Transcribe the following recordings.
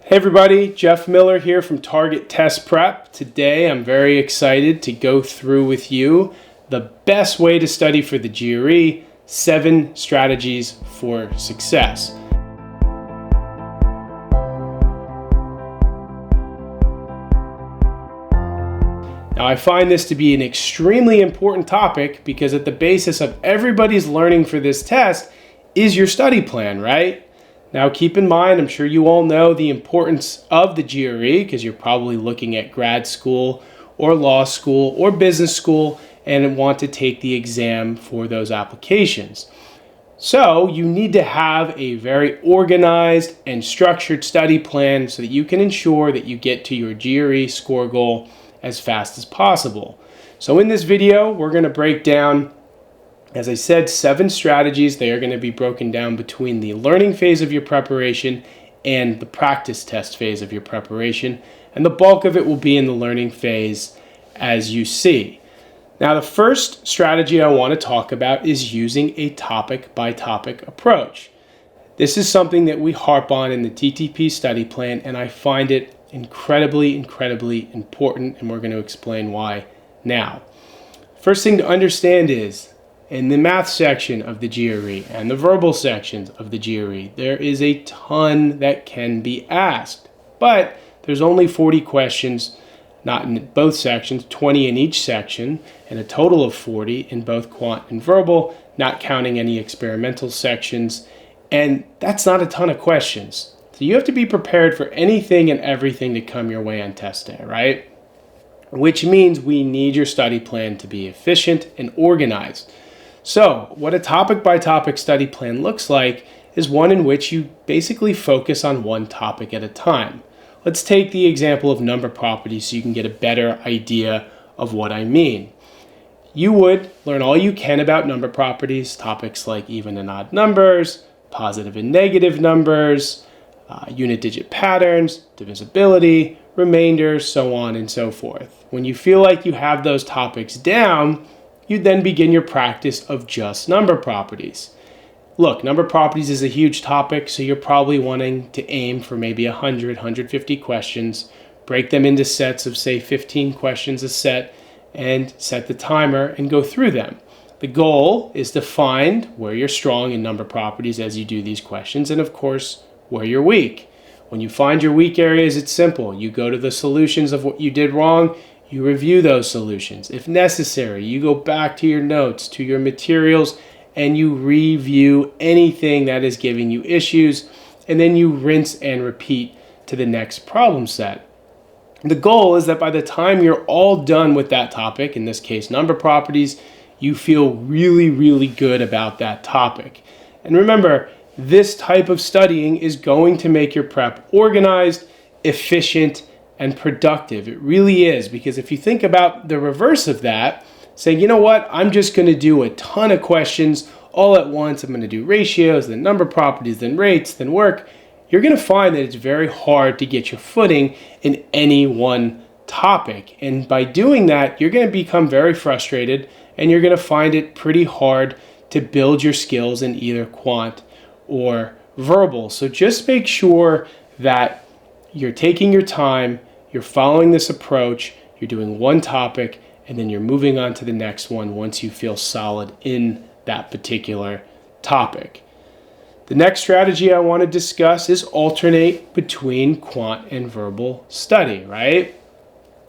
Hey everybody, Jeff Miller here from Target Test Prep. Today I'm very excited to go through with you the best way to study for the GRE, 7 strategies for success. Now I find this to be an extremely important topic because at the basis of everybody's learning for this test is your study plan, right? Now keep in mind, I'm sure you all know the importance of the GRE because you're probably looking at grad school or law school or business school and want to take the exam for those applications. So you need to have a very organized and structured study plan so that you can ensure that you get to your GRE score goal as fast as possible. So in this video, we're going to break down, as I said, 7 strategies. They are going to be broken down between the learning phase of your preparation and the practice test phase of your preparation. And the bulk of it will be in the learning phase, as you see. Now, the first strategy I want to talk about is using a topic-by-topic approach. This is something that we harp on in the TTP study plan, and I find it incredibly important, and we're going to explain why now. First thing to understand is, in the math section of the GRE and the verbal sections of the GRE, there is a ton that can be asked, but there's only 40 questions, not in both sections, 20 in each section, and a total of 40 in both quant and verbal, not counting any experimental sections, and that's not a ton of questions. So you have to be prepared for anything and everything to come your way on test day, right? Which means we need your study plan to be efficient and organized. So what a topic-by-topic study plan looks like is one in which you basically focus on one topic at a time. Let's take the example of number properties so you can get a better idea of what I mean. You would learn all you can about number properties, topics like even and odd numbers, positive and negative numbers, unit digit patterns, divisibility, remainders, so on and so forth. When you feel like you have those topics down, you then begin your practice of just number properties. Look, number properties is a huge topic, so you're probably wanting to aim for maybe 100, 150 questions, break them into sets of say 15 questions a set, and set the timer and go through them. The goal is to find where you're strong in number properties as you do these questions, and of course, where you're weak. When you find your weak areas, it's simple. You go to the solutions of what you did wrong, you review those solutions. If necessary, you go back to your notes, to your materials, and you review anything that is giving you issues, and then you rinse and repeat to the next problem set. The goal is that by the time you're all done with that topic, in this case number properties, you feel really good about that topic. And remember, this type of studying is going to make your prep organized, efficient, and productive. It really is, because if you think about the reverse of that, saying, you know what, I'm just going to do a ton of questions all at once. I'm going to do ratios, then number properties, then rates, then work. You're going to find that it's very hard to get your footing in any one topic. And by doing that, you're going to become very frustrated, and you're going to find it pretty hard to build your skills in either quant or verbal. So just make sure that you're taking your time, you're following this approach, you're doing one topic, and then you're moving on to the next one once you feel solid in that particular topic. The next strategy I want to discuss is alternate between quant and verbal study, right?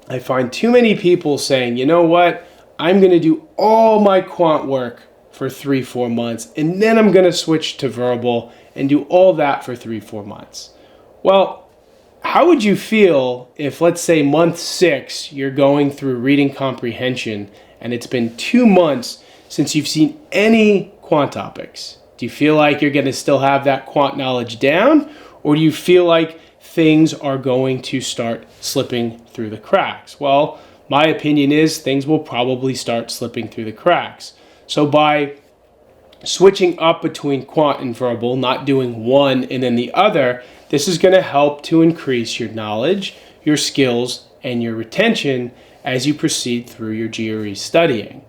I find too many people saying, you know what, I'm going to do all my quant work for 3-4 months, and then I'm going to switch to verbal and do all that for 3-4 months. Well, how would you feel if, let's say, month 6, you're going through reading comprehension and it's been 2 months since you've seen any quant topics? Do you feel like you're going to still have that quant knowledge down, or do you feel like things are going to start slipping through the cracks? Well, my opinion is things will probably start slipping through the cracks. So by switching up between quant and verbal, not doing one and then the other, this is going to help to increase your knowledge, your skills, and your retention as you proceed through your GRE studying.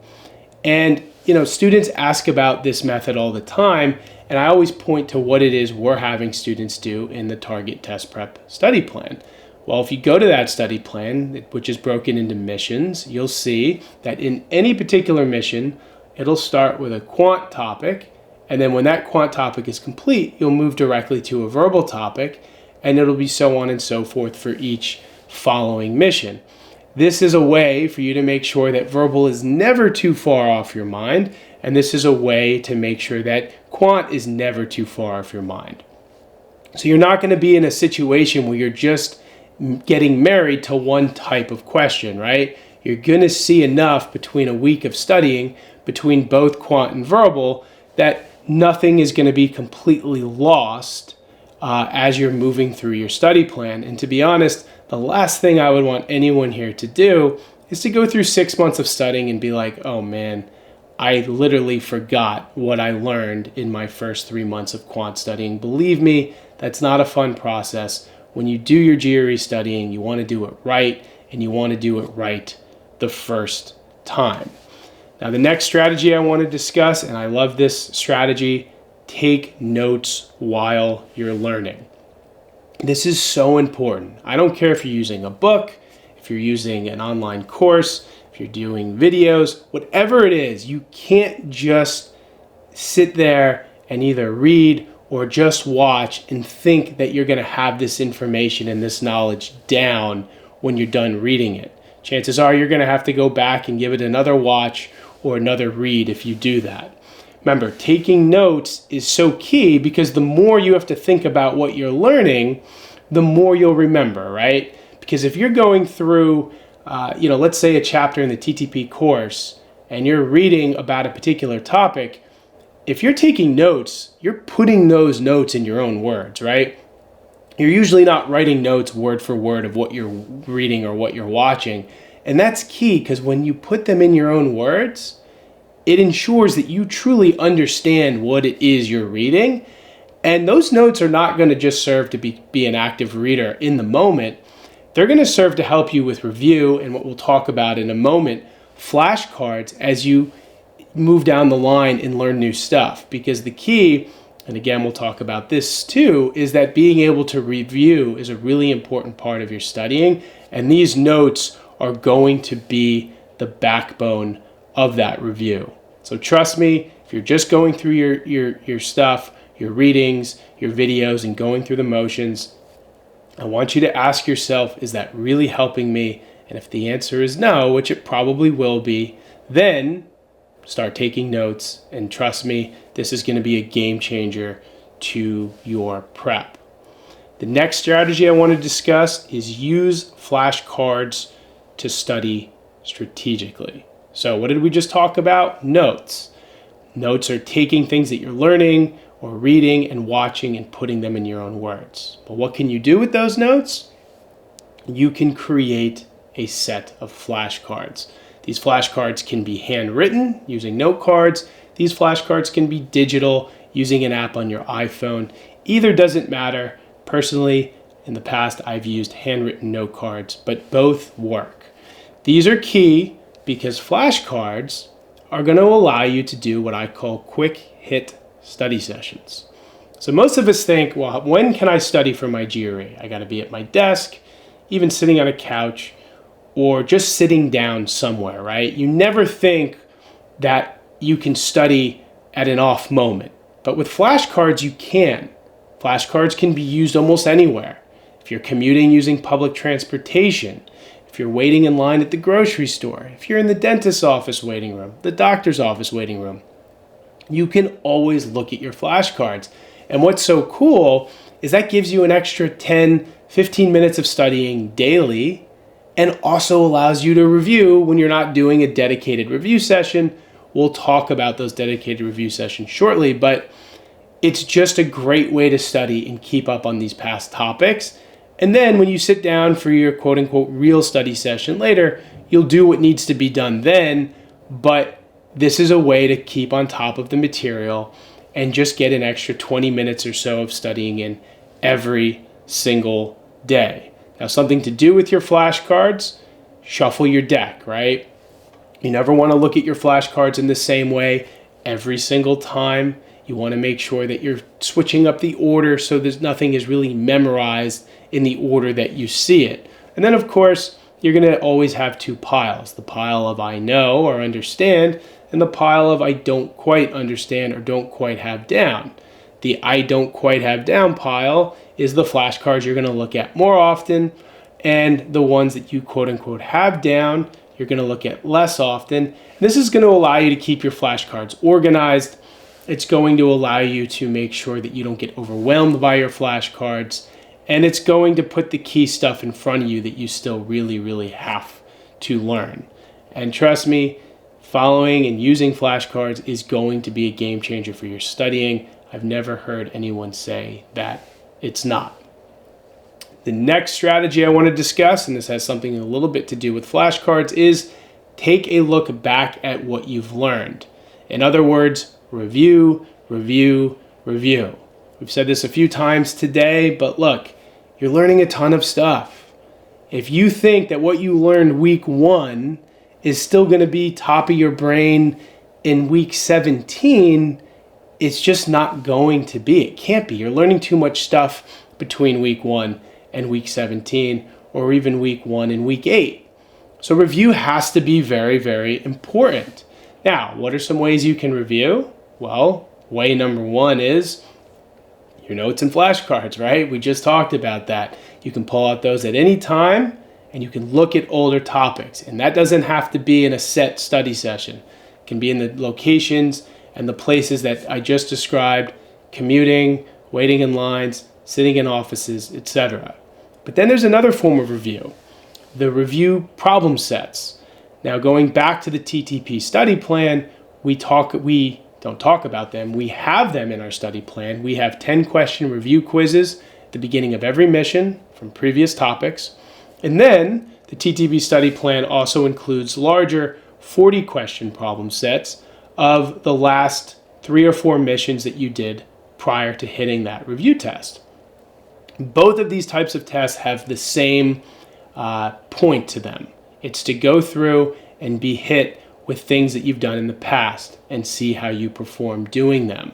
And, students ask about this method all the time, And I always point to what it is we're having students do in the target test prep study plan. Well, if you go to that study plan, which is broken into missions, you'll see that in any particular mission, it'll start with a quant topic. And then when that quant topic is complete, you'll move directly to a verbal topic, and it'll be so on and so forth for each following mission. This is a way for you to make sure that verbal is never too far off your mind, and this is a way to make sure that quant is never too far off your mind. So you're not going to be in a situation where you're just getting married to one type of question, right? You're going to see enough between a week of studying between both quant and verbal that nothing is going to be completely lost as you're moving through your study plan. And to be honest, the last thing I would want anyone here to do is to go through 6 months of studying and be like, oh man, I literally forgot what I learned in my first 3 months of quant studying. Believe me, that's not a fun process. When you do your GRE studying, you want to do it right, and you want to do it right the first time. Now, the next strategy I want to discuss, and I love this strategy, take notes while you're learning. This is so important. I don't care if you're using a book, if you're using an online course, if you're doing videos, whatever it is, you can't just sit there and either read or just watch and think that you're going to have this information and this knowledge down when you're done reading it. Chances are you're going to have to go back and give it another watch or another read if you do that. Remember, taking notes is so key because the more you have to think about what you're learning, the more you'll remember, right? Because if you're going through, let's say a chapter in the TTP course and you're reading about a particular topic, if you're taking notes, you're putting those notes in your own words, right? You're usually not writing notes word for word of what you're reading or what you're watching. And that's key because when you put them in your own words, it ensures that you truly understand what it is you're reading. And those notes are not going to just serve to be an active reader in the moment. They're going to serve to help you with review and what we'll talk about in a moment, flashcards, as you move down the line and learn new stuff. Because the key, and again, we'll talk about this too, is that being able to review is a really important part of your studying. And these notes are going to be the backbone of that review. So trust me, if you're just going through your stuff, your readings, your videos, and going through the motions, I want you to ask yourself, is that really helping me? And if the answer is no, which it probably will be, then start taking notes. And trust me, this is going to be a game changer to your prep. The next strategy I want to discuss is use flashcards to study strategically. So what did we just talk about? Notes. Notes are taking things that you're learning or reading and watching and putting them in your own words. But what can you do with those notes? You can create a set of flashcards. These flashcards can be handwritten using note cards. These flashcards can be digital using an app on your iPhone. Either doesn't matter. Personally, in the past, I've used handwritten note cards, but both work. These are key because flashcards are going to allow you to do what I call quick hit study sessions. So most of us think, well, when can I study for my GRE? I got to be at my desk, even sitting on a couch, or just sitting down somewhere, right? You never think that you can study at an off moment. But with flashcards, you can. Flashcards can be used almost anywhere. If you're commuting using public transportation, if you're waiting in line at the grocery store, if you're in the dentist's office waiting room, the doctor's office waiting room, you can always look at your flashcards. And what's so cool is that gives you an extra 10, 15 minutes of studying daily and also allows you to review when you're not doing a dedicated review session. We'll talk about those dedicated review sessions shortly, but it's just a great way to study and keep up on these past topics. And then when you sit down for your quote unquote real study session later, you'll do what needs to be done then, but this is a way to keep on top of the material and just get an extra 20 minutes or so of studying in every single day. Now, something to do with your flashcards, shuffle your deck, right? You never want to look at your flashcards in the same way every single time. You want to make sure that you're switching up the order so there's nothing is really memorized in the order that you see it. And then, of course, you're going to always have two piles, the pile of I know or understand and the pile of I don't quite understand or don't quite have down. The I don't quite have down pile is the flashcards you're going to look at more often, and the ones that you quote unquote have down, you're going to look at less often. This is going to allow you to keep your flashcards organized. It's going to allow you to make sure that you don't get overwhelmed by your flashcards, and it's going to put the key stuff in front of you that you still really, really have to learn. And trust me, following and using flashcards is going to be a game changer for your studying. I've never heard anyone say that it's not. The next strategy I want to discuss, and this has something a little bit to do with flashcards, is take a look back at what you've learned. In other words, review, review, review. We've said this a few times today, but look, you're learning a ton of stuff. If you think that what you learned week 1 is still going to be top of your brain in week 17, it's just not going to be. It can't be. You're learning too much stuff between week 1 and week 17, or even week 1 and week 8. So review has to be very, very important. Now, what are some ways you can review? Well, way number 1 is your notes and flashcards, right? We just talked about that. You can pull out those at any time, and you can look at older topics. And that doesn't have to be in a set study session. It can be in the locations and the places that I just described, commuting, waiting in lines, sitting in offices, etc. But then there's another form of review, the review problem sets. Now, going back to the TTP study plan, we don't talk about them. We have them in our study plan. We have 10-question review quizzes at the beginning of every mission from previous topics. And then the TTP study plan also includes larger 40-question problem sets of the last 3 or 4 missions that you did prior to hitting that review test. Both of these types of tests have the same point to them. It's to go through and be hit with things that you've done in the past and see how you perform doing them.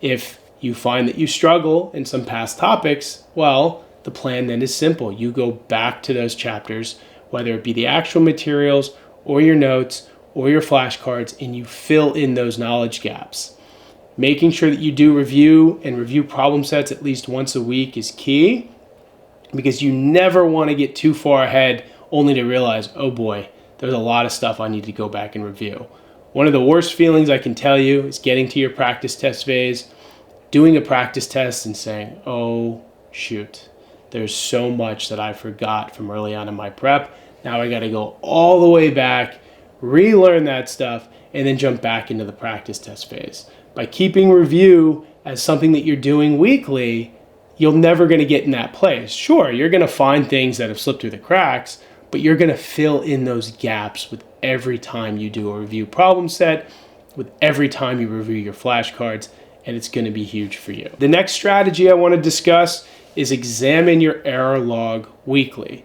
If you find that you struggle in some past topics, well, the plan then is simple. You go back to those chapters, whether it be the actual materials or your notes or your flashcards, and you fill in those knowledge gaps. Making sure that you do review and review problem sets at least once a week is key, because you never want to get too far ahead only to realize, oh boy, there's a lot of stuff I need to go back and review. One of the worst feelings I can tell you is getting to your practice test phase, doing a practice test and saying, oh shoot, there's so much that I forgot from early on in my prep. Now I got to go all the way back, relearn that stuff, and then jump back into the practice test phase. By keeping review as something that you're doing weekly, you're never going to get in that place. Sure, you're going to find things that have slipped through the cracks, but you're going to fill in those gaps with every time you do a review problem set, with every time you review your flashcards, and it's going to be huge for you. The next strategy I want to discuss is examine your error log weekly.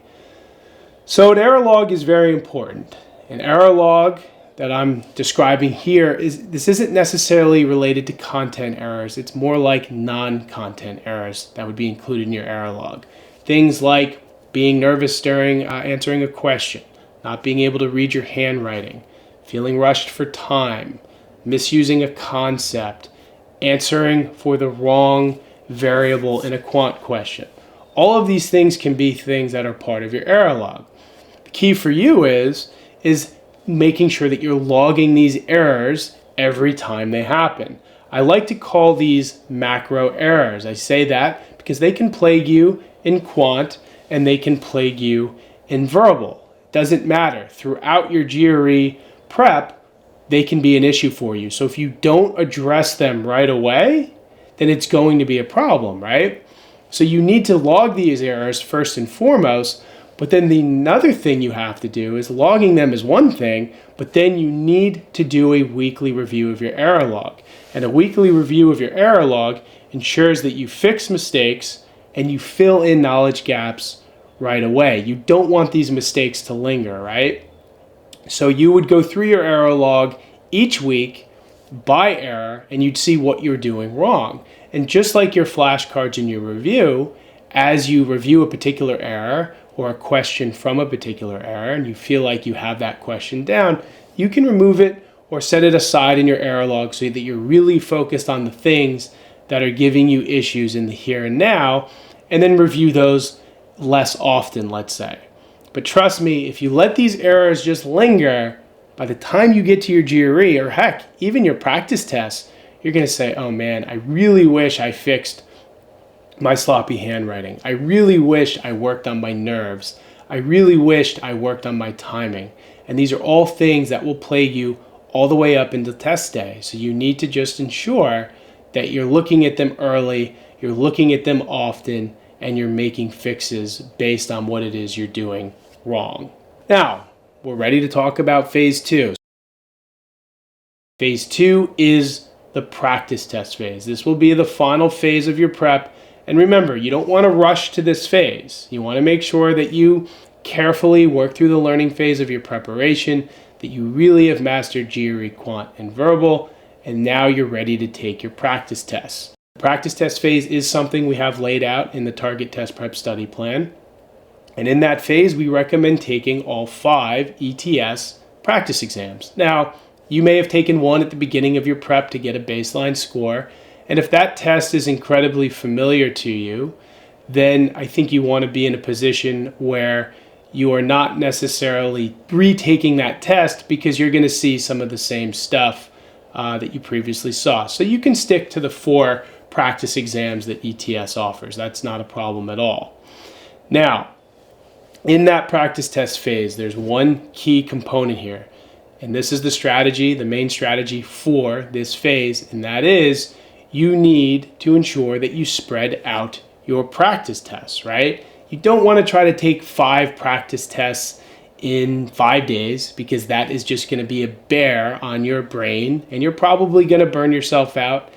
So an error log is very important. An error log that I'm describing here this isn't necessarily related to content errors. It's more like non-content errors that would be included in your error log. Things like being nervous during answering a question, not being able to read your handwriting, feeling rushed for time, misusing a concept, answering for the wrong variable in a quant question. All of these things can be things that are part of your error log. The key for you is making sure that you're logging these errors every time they happen. I like to call these macro errors. I say that because they can plague you in quant and they can plague you in verbal. It doesn't matter. Throughout your GRE prep, they can be an issue for you. So if you don't address them right away, then it's going to be a problem, right? So you need to log these errors first and foremost, but then the another thing you have to do is logging them is one thing, but then you need to do a weekly review of your error log. And a weekly review of your error log ensures that you fix mistakes and you fill in knowledge gaps right away. You don't want these mistakes to linger, right? So you would go through your error log each week, by error, and you'd see what you're doing wrong. And just like your flashcards in your review, as you review a particular error or a question from a particular error, and you feel like you have that question down, you can remove it or set it aside in your error log so that you're really focused on the things that are giving you issues in the here and now, and then review those less often, let's say. But trust me, if you let these errors just linger, by the time you get to your GRE, or heck, even your practice tests, you're going to say, oh man, I really wish I fixed my sloppy handwriting. I really wish I worked on my nerves. I really wished I worked on my timing. And these are all things that will plague you all the way up into test day. So you need to just ensure that you're looking at them early, you're looking at them often, and you're making fixes based on what it is you're doing wrong. Now, we're ready to talk about phase 2. Phase 2 is the practice test phase. This will be the final phase of your prep. And remember, you don't want to rush to this phase. You want to make sure that you carefully work through the learning phase of your preparation, that you really have mastered GRE, Quant, and Verbal, and now you're ready to take your practice tests. The practice test phase is something we have laid out in the Target Test Prep Study Plan. And in that phase, we recommend taking all 5 ETS practice exams. Now, you may have taken one at the beginning of your prep to get a baseline score. And if that test is incredibly familiar to you, then I think you want to be in a position where you are not necessarily retaking that test because you're going to see some of the same stuff that you previously saw. So you can stick to the 4 practice exams that ETS offers. That's not a problem at all. Now, in that practice test phase, there's one key component here. And this is the strategy, the main strategy for this phase, and that is you need to ensure that you spread out your practice tests, right? You don't want to try to take 5 practice tests in 5 days because that is just going to be a bear on your brain and you're probably going to burn yourself out,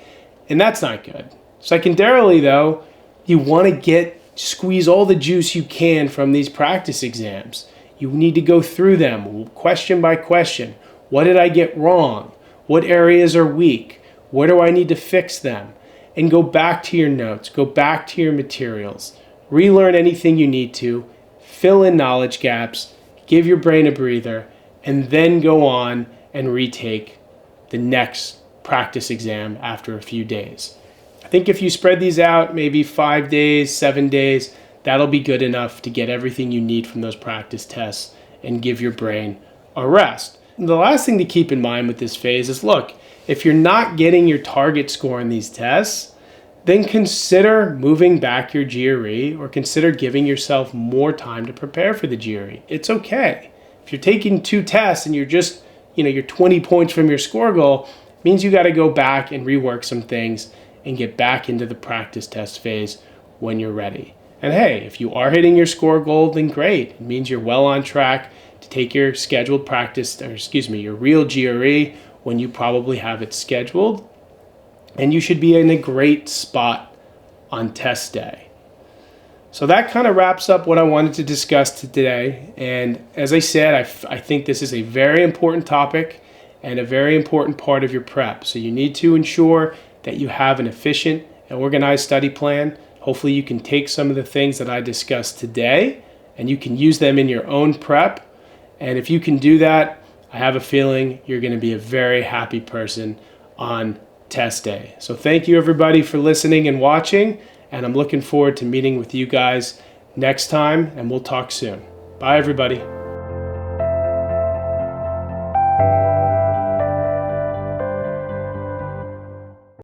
and that's not good. Secondarily, though, you want to squeeze all the juice you can from these practice exams. You need to go through them question by question. What did I get wrong? What areas are weak? Where do I need to fix them? And go back to your notes, go back to your materials, relearn anything you need to, fill in knowledge gaps, give your brain a breather, and then go on and retake the next practice exam after a few days. I think if you spread these out, maybe 5 days, 7 days, that'll be good enough to get everything you need from those practice tests and give your brain a rest. And the last thing to keep in mind with this phase is, look, if you're not getting your target score in these tests, then consider moving back your GRE or consider giving yourself more time to prepare for the GRE. It's okay. If you're taking 2 tests and you're just, you're 20 points from your score goal, it means you got to go back and rework some things and get back into the practice test phase when you're ready. And hey, if you are hitting your score goal, then great. It means you're well on track to take your scheduled practice, your real GRE when you probably have it scheduled. And you should be in a great spot on test day. So that kind of wraps up what I wanted to discuss today. And as I said, I think this is a very important topic and a very important part of your prep. So you need to ensure that you have an efficient and organized study plan. Hopefully you can take some of the things that I discussed today and you can use them in your own prep. And if you can do that, I have a feeling you're going to be a very happy person on test day. So thank you everybody for listening and watching, and I'm looking forward to meeting with you guys next time, and we'll talk soon. Bye everybody.